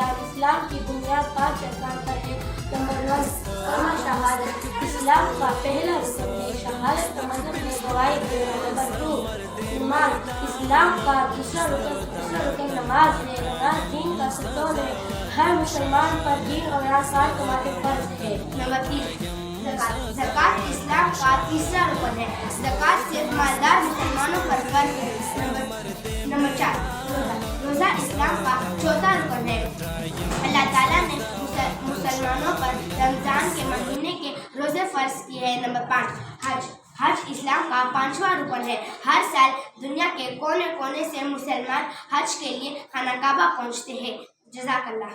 اسلام کی بنیاد 5 ارکان پر ہے۔ نمبر 1 کلمہ شہادت، اسلام کا پہلا رکن ہے۔ شہادت کا مطلب ہے گواہی دینا۔ نمبر 2 ایمان، اسلام کا دوسرا رکن نماز ہے۔ نماز دین کا ستون ہے، ہر مسلمان پر دین اور آسان کمانے فرض ہے۔ نمبر 3 زکوٰۃ اسلام کا تیسرا رکن ہے۔ زکوٰۃ صرف مالدار مسلمانوں پر فرض ہے۔ نمبر 4 روزہ اسلام کا چوتھا رکن ہے۔ اللہ تعالیٰ نے مسلمانوں پر رمضان کے مہینے کے روزے فرض کیے ہیں۔ نمبر 5 حج اسلام کا 5واں رکن ہے۔ ہر سال دنیا کے کونے کونے سے مسلمان حج کے لیے خانہ کعبہ پہنچتے ہیں۔ جزاک اللہ۔